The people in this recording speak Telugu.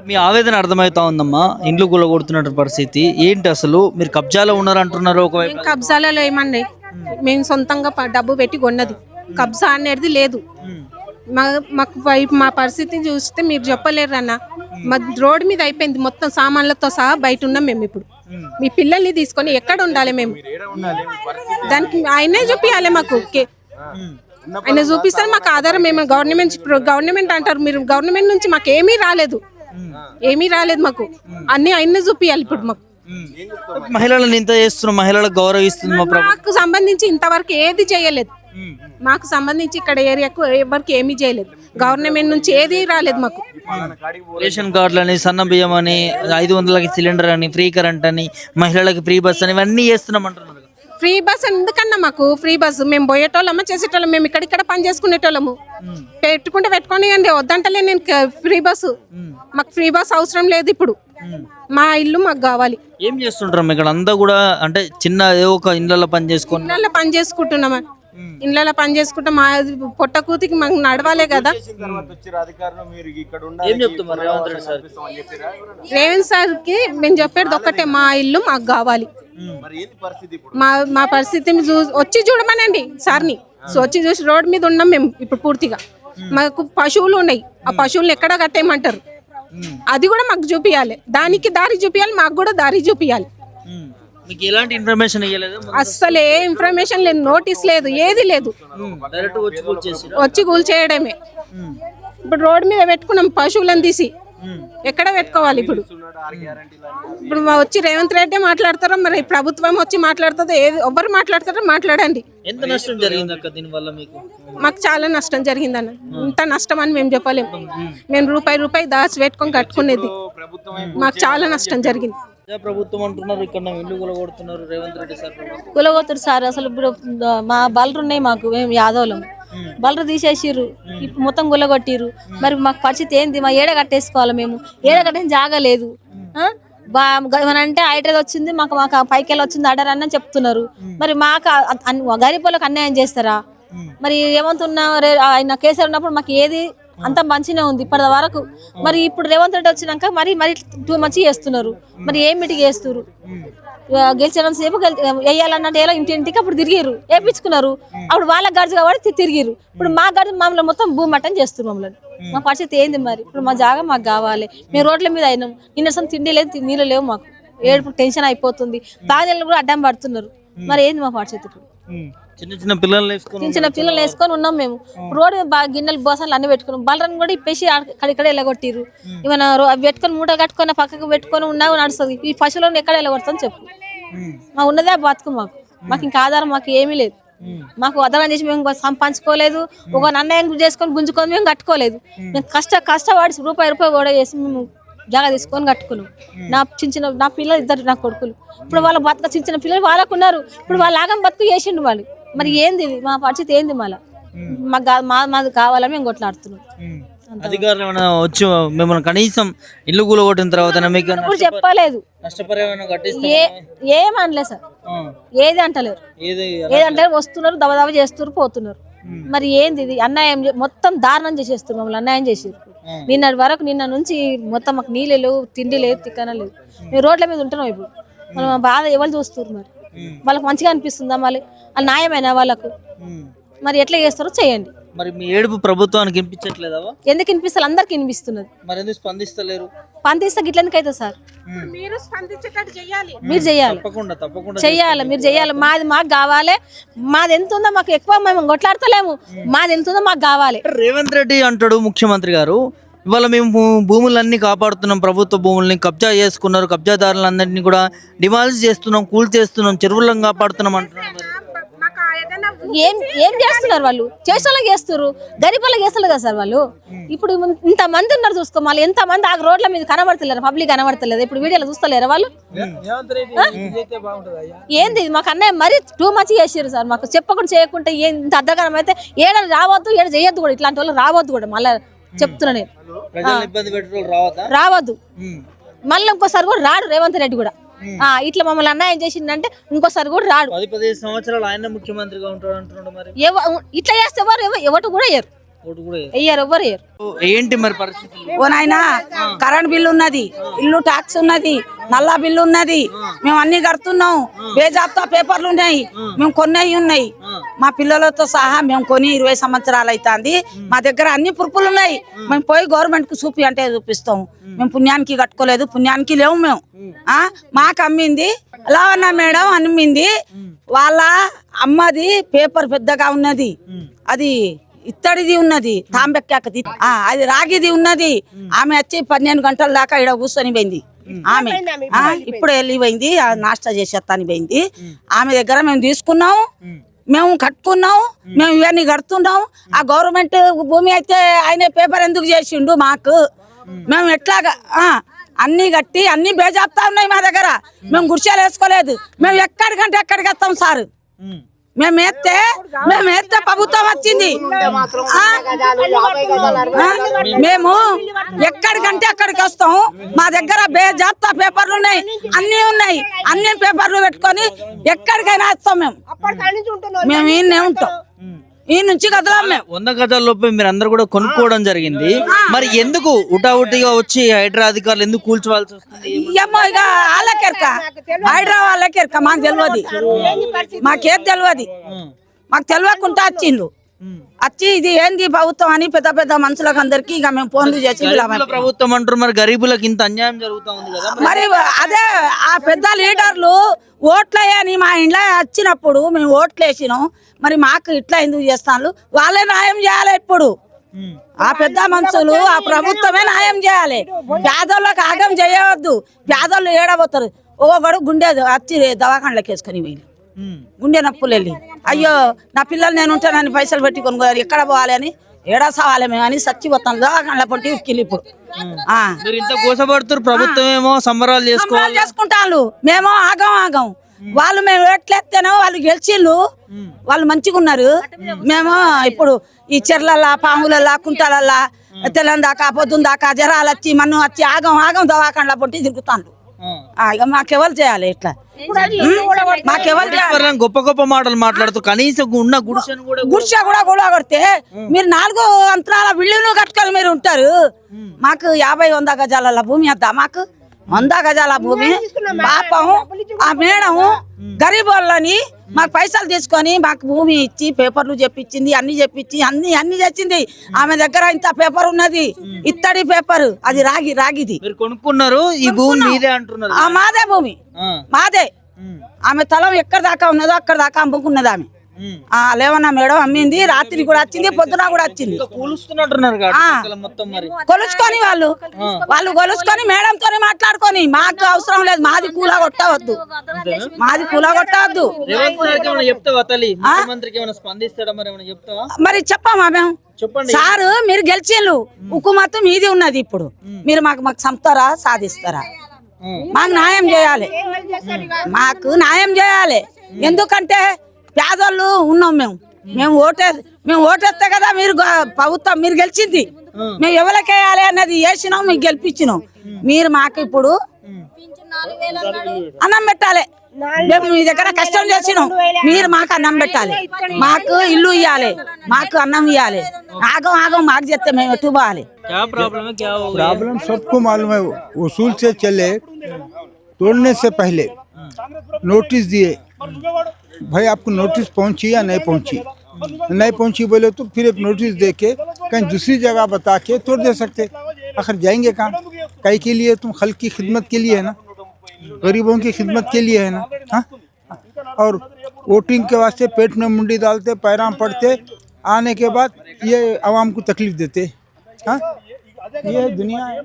మీ ఆవేదన అర్థమవుతా ఉందమ్మా. ఇండ్లు కూలగొడుతున్న పరిస్థితి ఏంటి? అసలు మీరు కబ్జాలో ఉన్నారు అంటున్నారు ఒకవైపు. మేము కబ్జాలలో ఏమండి, మేము సొంతంగా డబ్బు పెట్టి కొన్నది, కబ్జా అనేది లేదు. మా పరిస్థితిని చూస్తే మీరు చెప్పలేరు అన్న. మా రోడ్డు మీద అయిపోయింది మొత్తం, సామాన్లతో సహా బయట ఉన్నాం మేము ఇప్పుడు. మీ పిల్లల్ని తీసుకొని ఎక్కడ ఉండాలి మేము? దానికి ఆయనే చూపించాలి మాకు. ఆయన చూపిస్తారు మాకు ఆధారం. మేము గవర్నమెంట్ అంటారు, మీరు గవర్నమెంట్ నుంచి మాకు ఏమీ రాలేదు మాకు. అన్ని ఆయనే చూపించాలి ఇప్పుడు మాకు. మహిళలను ఇంత చేస్తున్నాం, మహిళలకు గౌరవిస్తుంది మాకు సంబంధించి ఇంతవరకు ఏది చేయలేదు. మాకు సంబంధించి ఇక్కడ ఏరియాకు ఎవరికి ఏమీ చేయలేదు. గవర్నమెంట్ నుంచి ఏది రాలేదు మాకు. రేషన్ కార్డులని, సన్న బియ్యం అని, 500కి సిలిండర్ అని, ఫ్రీ కరెంట్ అని, మహిళలకి ఫ్రీ బస్ అని ఇవన్నీ చేస్తున్నాం అంటున్నారు. ఫ్రీ బస్ ఎందుకన్నా మాకు? ఫ్రీ బస్సు మేము పోయేటోళ్ళమా, చేసేటోళ్ళం. మేము ఇక్కడ పని చేసుకునేటోళ్ళము. పెట్టుకొని అండి, వద్దంటలే నేను ఫ్రీ బస్సు. మాకు ఫ్రీ బస్ అవసరం లేదు ఇప్పుడు. మా ఇల్లు మాకు కావాలి. ఏం చేస్తుంటారు ఇక్కడ అంతా కూడా? అంటే చిన్న ఏదో ఒక ఇళ్ళలో పని చేసుకుని ఇళ్ళలో పని చేసుకుంటున్నామా? ఇళ్ళలో పని చేసుకుంటాం. మా పొట్ట కూతికి మాకు నడవాలే కదా. రేవంత్ సార్కి మేము చెప్పేది ఒక్కటే, మా ఇల్లు మాకు కావాలి. మా పరిస్థితిని వచ్చి చూడమనండి సార్ని. సో వచ్చి చూసి రోడ్డు మీద ఉన్నాం మేము ఇప్పుడు పూర్తిగా. మాకు పశువులు ఉన్నాయి, ఆ పశువులను ఎక్కడ కట్టేయమంటారు? అది కూడా మాకు చూపియాలి. దానికి దారి చూపియాలి, మాకు కూడా దారి చూపియాలి. మీకు ఎలాంటి ఇన్ఫర్మేషన్ ఇవ్వలేదు? అస్సలు ఏ ఇన్ఫర్మేషన్ లేదు, నోటీస్ లేదు, ఏది లేదు. వచ్చి కూల్చేయడమే. ఇప్పుడు రోడ్డు మీద పెట్టుకున్నాం పశువులను తీసి, ఎక్కడ పెట్టుకోవాలి ఇప్పుడు? ఇప్పుడు వచ్చి రేవంత్ రెడ్డి మాట్లాడతారో, మరి ప్రభుత్వం వచ్చి మాట్లాడుతుందో, ఏది ఎవరు మాట్లాడతారో మాట్లాడండి. ఎంత నష్టం జరిగింది అక్క దీనివల్ల మీకు? మాకు చాలా నష్టం జరిగిందన్న. ఇంత నష్టం అని మేము చెప్పలేము. మేము రూపాయి దాచి పెట్టుకొని కట్టుకునేది. మాకు చాలా నష్టం జరిగింది. ప్రభుత్వం అంటున్నారు, ఇక్కడ ఇల్లు కూలగొడుతున్నారు రేవంత్ రెడ్డి సార్. కూలగొడుతారు సార్. అసలు ఇప్పుడు మా బలరు ఉన్నాయి, మాకు మేము యాదవులం. బలరు తీసేసిర్రు, ఇప్పుడు మొత్తం గుల్లగొట్టిర్రు. మరి మాకు పరిస్థితి ఏంది? మా ఏడ కట్టేసుకోవాలి మేము. ఏడ కట్టేసి జాగలేదు. అంటే ఐటది వచ్చింది మాకు, పైకి వెళ్ళి వచ్చింది ఆర్డర్ అని చెప్తున్నారు. మరి మాకు గరీబ్ వాళ్ళకి అన్యాయం చేస్తారా? మరి ఏమంటున్నా, ఆయన కేసీఆర్ ఉన్నప్పుడు మాకు ఏది అంత మంచిగా ఉంది ఇప్పటి వరకు. మరి ఇప్పుడు రేవంత్ రెడ్డి వచ్చినాక మరి టూ మంచి చేస్తున్నారు. మరి ఏం మీటింగ్ చేస్తున్నారు? గెలిచిన సేపు వేయాలన్నట్టు ఎలా ఇంటింటికి అప్పుడు తిరిగిరు, వేయించుకున్నారు. అప్పుడు వాళ్ళ గర్జు కాబట్టి తిరిగిరు. ఇప్పుడు మా గర్జు మమ్మల్ని మొత్తం భూమట్టం చేస్తున్నారు మమ్మల్ని. మా పరిస్థితి ఏంది మరి? ఇప్పుడు మా జాగా మాకు కావాలి. మేము రోడ్ల మీద అయినాం, నిన్న తిండి లేదు, నీళ్ళు లేవు మాకు. ఏడుపు టెన్షన్ అయిపోతుంది. భార్యలు కూడా అడ్డం పడుతున్నారు. మరి ఏంది మా పరిస్థితి ఇప్పుడు? చిన్న పిల్లలు వేసుకొని ఉన్నాం మేము. రోడ్డు గిన్నెలు బోసాలు అన్ని పెట్టుకున్నాం. బలరని కూడా ఇప్పేసి అక్కడిక్కడ వెళ్ళగొట్టిరు. ఏమైనా పెట్టుకొని మూట కట్టుకొని పక్కకు పెట్టుకొని ఉన్నా నడుస్తుంది. ఈ పశువులను ఎక్కడ వెళ్ళగొడతాం చెప్పు? మా ఉన్నదే బతుకు మాకు ఇంకా ఆధారం మాకు ఏమీ లేదు. మాకు అదనం చేసి మేము సంపాదించుకోలేదు. ఒక అన్యాయం చేసుకొని గుంజుకొని మేము కట్టుకోలేదు. మేము కష్టపడి రూపాయి కూడా చేసి మేము జాగా తీసుకొని కట్టుకున్నాం. నా పిల్లలు ఇద్దరు, నా కొడుకులు. ఇప్పుడు వాళ్ళ బతుక చిన్న పిల్లలు వాళ్ళకు ఉన్నారు. ఇప్పుడు వాళ్ళ ఆగం బతుకు చేసిండు వాళ్ళు. మరి ఏంది మా పరిస్థితి ఏంది? మళ్ళీ మాది కావాలని మేము కొట్లాడుతున్నాం. అధికారులు ఏమైనా వచ్చి మిమ్మల్ని కనీసం ఇల్లు కూలగొట్టిన తర్వాత మీకు చెప్పలేదు, ఏమనలేదు సార్. ఏది అంటలేరు, ఏదంటారు? వస్తున్నారు, దబదబ చేస్తున్నారు, పోతున్నారు. మరి ఏంది ఇది? అన్యాయం మొత్తం దారుణం చేసేస్తున్నారు మమ్మల్ని. అన్యాయం చేసేది నిన్నటి వరకు. నిన్న నుంచి మొత్తం మాకు నీళ్ళు లేవు, తిండి లేదు, తిక్కన లేదు. మేము రోడ్ల మీద ఉంటున్నాం. ఇప్పుడు మనం బాధ ఎవరు చూస్తున్నారు? మరి వాళ్ళకి మంచిగా అనిపిస్తుందా? మళ్ళీ వాళ్ళ న్యాయమైనా వాళ్ళకు? మరి ఎట్లా చేస్తారో చేయండి. మరి మీ ఏడుపు ప్రభుత్వానికి వినిపించట్లేదా? ఎందుకు వినిపిస్తారు? అందరికి వినిపిస్తున్నది. మరి ఎందుకు స్పందిస్తలేరు? స్పందిస్తే గిట్లెందుకు అవుతుంది సార్? మీరు స్పందించేటట్టు చేయాలి. మీరు చేయాలి, చెయ్యాలి, మీరు చెయ్యాలి. మాకు కావాలి. మాది ఎంత ఉందో మాకు ఎక్కువ మేము కొట్లాడతలేము. మాది ఎంత ఉందో మాకు కావాలి. రేవంత్ రెడ్డి అంటాడు ముఖ్యమంత్రి గారు, ఇవాళ మేము భూములన్నీ కాపాడుతున్నాం, ప్రభుత్వ భూముల్ని కబ్జా చేసుకున్నారు, కబ్జాదారులందరినీ కూడా డిమాలిష్ చేస్తున్నాం, కూల్ చేస్తున్నాం, చెరువులను కాపాడుతున్నాం అంటున్నారు. ఏం చేస్తున్నారు వాళ్ళు? చేసేలా చేస్తారు, గరీబ్ వాళ్ళకి చేస్తారు కదా సార్ వాళ్ళు. ఇప్పుడు ఇంత మంది ఉన్నారు చూసుకో. మళ్ళీ ఎంత మంది ఆ రోడ్ల మీద కనబడతలేరు, పబ్లిక్ కనబడతలేదు. ఇప్పుడు వీడియోలో చూస్తలేరు వాళ్ళు. ఏంది మాకు అన్నయ్య మరీ టూ మచ్ చేసారు సార్. మాకు చెప్పకుండా చేయకుంటే ఇంత అర్ధకాలం అయితే ఏడ రావద్దు, ఏడ చేయొద్దు కూడా. ఇట్లాంటి వాళ్ళు రావద్దు కూడా. మళ్ళీ చెప్తున్నా నేను, రావద్దు. మళ్ళీ ఇంకోసారి కూడా రాడు రేవంత్ రెడ్డి కూడా. ఇట్లా మమ్మల్ని అన్యాయం చేసిందంటే ఇంకోసారి కూడా రాడు. 10-15 సంవత్సరాలు ఆయన ముఖ్యమంత్రిగా ఉంటాడు అంటున్నాడు. మరి ఇట్లా చేస్తే ఎవరు కూడా ఓటు కూడా వేయరు. వెయ్యరు, ఎవ్వరు వేయరు. ఏంటి మరి పరిస్థితులు? ఓ నాయనా కరెంట్ బిల్లు ఉన్నది, ఇల్లు ట్యాక్స్ ఉన్నది, నల్లా బిల్లు ఉన్నది, మేము అన్ని కడుతున్నాం. బేజాబ్తా పేపర్లు ఉన్నాయి, మేము కొన్నవి ఉన్నాయి. మా పిల్లలతో సహా మేము కొని 20 సంవత్సరాలు అవుతుంది. మా దగ్గర అన్ని పురుపులు ఉన్నాయి. మేము పోయి గవర్నమెంట్ కు చూపి అంటే చూపిస్తాం. మేము పుణ్యానికి కట్టుకోలేదు, పుణ్యానికి లేవు మేము. మాకు అమ్మింది లావన్న మేడం అమ్మింది. వాళ్ళ అమ్మది పేపర్ పెద్దగా ఉన్నది, అది ఇత్తడిది ఉన్నది, తాంబెక్కాకది, అది రాగిది ఉన్నది. ఆమె వచ్చి 12 గంటల దాకా ఇక్కడ కూర్చొని పోయింది. ఆమె ఇప్పుడు వెళ్ళిపోయింది, నాష్టా చేసేస్తాని పోయింది. ఆమె దగ్గర మేము తీసుకున్నాము, మేము కట్టుకున్నాము, మేము ఇవన్నీ కడుతున్నాము. ఆ గవర్నమెంట్ భూమి అయితే ఆయన పేపర్ ఎందుకు చేసిండు మాకు? మేము ఎట్లాగా అన్ని కట్టి అన్ని బేజాపుతా ఉన్నాయి మా దగ్గర. మేము గుడిసెలు వేసుకోలేదు. మేము ఎక్కడికంటే ఎక్కడికి వస్తాం సార్. మేము ఎత్తే ప్రభుత్వం వచ్చింది. మేము ఎక్కడికంటే అక్కడికి వస్తాం. మా దగ్గర బేజాప్తా పేపర్లు ఉన్నాయి, అన్ని ఉన్నాయి. అన్ని పేపర్లు పెట్టుకొని ఎక్కడికైనా వస్తాం. మేము ఈయనే ఉంటాం, ఈ నుంచి కదలాం. మేము 100 గజాల లోపే మీరు అందరు కూడా కొనుక్కోవడం జరిగింది. మరి ఎందుకు ఉటావుటిగా వచ్చి హైడ్రా అధికారులు ఎందుకు కూల్చోవాల్సి వస్తుంది? ఏమో ఇక వాళ్ళకెరక, హైడ్రా వాళ్ళకెరక, మాకు తెలియదు. మాకేం తెలియదు, మాకు తెలియకుండా వచ్చిండ్రు. వచ్చి ఇది ఏంది ప్రభుత్వం అని పెద్ద పెద్ద మనుషులకు అందరికి ఇక మేము ఫోన్లు చేసి ప్రభుత్వం అంటారు. మరి గరీబులకు ఇంత అన్యాయం జరుగుతా ఉంది కదా. మరి అదే ఆ పెద్ద లీడర్లు ఓట్లయ్యని మా ఇంట్లో వచ్చినప్పుడు మేము ఓట్లు వేసినాం. మరి మాకు ఇట్లా ఎందుకు చేస్తాను? వాళ్ళే న్యాయం చేయాలి. ఇప్పుడు ఆ పెద్ద మనుషులు, ఆ ప్రభుత్వమే న్యాయం చేయాలి. పేదోళ్ళకి ఆగం చేయవద్దు. పేదోళ్ళు ఏడబోతారు. ఒకడు గుండె వచ్చి దవాఖానలోకి వేసుకొని వెళ్ళి గుండె నొప్పులు వెళ్ళి, అయ్యో నా పిల్లలు నేను ఉంటానని పైసలు పెట్టి కొనుక్కోవాలి, ఎక్కడ పోవాలి అని ఏడా సవాలే మేము అని చచ్చిపోతాం. దవాఖానలో పొట్టి ఉక్కిలు ఇప్పుడు ఇంత కోసపడుతున్నారు. ప్రభుత్వం ఏమో సంబరాలు చేసుకుంటాను, మేమో ఆగం. వాళ్ళు మేము ఎట్లెత్తేనో వాళ్ళు గెలిచిళ్ళు, వాళ్ళు మంచిగా ఉన్నారు. మేము ఇప్పుడు ఈ చెర్లల్లా, పాములల్లా, కుంటాలల్లా తెల్లని దాకా పొద్దున్న దాకా జరాలు వచ్చి మన్ను వచ్చి ఆగం దవాఖానలో పొట్టి తిరుగుతాను. ఇక మాకెవరు చేయాలి? ఇట్లా మాకెవరు చేయాలి? గొప్ప గొప్ప మాటలు మాట్లాడుతూ కనీసం ఉన్న గుడిసె కూడా కొడితే మీరు 4 అంతరాల బిల్డింగ్లు కట్టుకొని మీరు ఉంటారు. మాకు 50-100 గజాల భూమి వద్దా? మాకు 100 గజాల భూమి. పాపం ఆ మేడం గరీబ్ వాళ్ళని మాకు పైసలు తీసుకొని మాకు భూమి ఇచ్చి పేపర్లు చెప్పించింది, అన్ని చెప్పించి అన్ని తెచ్చింది. ఆమె దగ్గర ఇంత పేపర్ ఉన్నది, ఇత్తడి పేపర్, అది రాగిది. కొనుక్కున్నారు. ఈ భూమి మీదే అంటున్నారు. మాదే భూమి, మాదే. ఆమె తలం ఎక్కడ దాకా ఉన్నదో అక్కడ దాకా అమ్ముకున్నది ఆమె. లేవన్నా మేడం అమ్మింది. రాత్రి కూడా వచ్చింది, పొద్దున కూడా వచ్చింది. కొలుచుకొని వాళ్ళు కొలుచుకొని మేడంతో మాట్లాడుకొని, మాకు అవసరం లేదు. మాది కూలా కొట్టవద్దు. మరి చెప్పామా మేము? సారు మీరు గెలిచిళ్ళు, హుకుమత్ మీది ఉన్నది. ఇప్పుడు మీరు మాకు చంపుతారా, సాధిస్తారా? మాకు న్యాయం చేయాలి. ఎందుకంటే పేదోళ్ళు ఉన్నాం. మేము ఓటేస్తే కదా మీరు ప్రభుత్వం మీరు గెలిచింది. మేము ఎవరికి వేయాలి అన్నది వేసినాం, మీకు గెలిపించినాం. మీరు మాకు ఇప్పుడు అన్నం పెట్టాలి. మేము మీ దగ్గర కష్టం చేసినాం, మీరు మాకు అన్నం పెట్టాలి. మాకు ఇల్లు ఇవ్వాలి, మాకు అన్నం ఇవ్వాలి. ఆగం మాకు చెప్తే మేము ఎటు పోవాలి? प्रॉब्लम सबको मालूम है। उसूल से चले, तोड़ने से पहले नोटिस दिए, भाई आपको नोटिस पहुंची या नहीं पहुंची बोले तो फिर एक नोटिस दे के कहीं दूसरी जगह बता के तोड़ दे सकते। आखिर जाएंगे कहाँ? कई के लिए तुम खल्क की खिदमत के लिए है ना, गरीबों की खिदमत के लिए है ना। हाँ, और वोटिंग के वास्ते पेट में मुंडी डालते, पैराम पड़ते, आने के बाद ये आवाम को तकलीफ देते। हाँ, ये दुनिया है।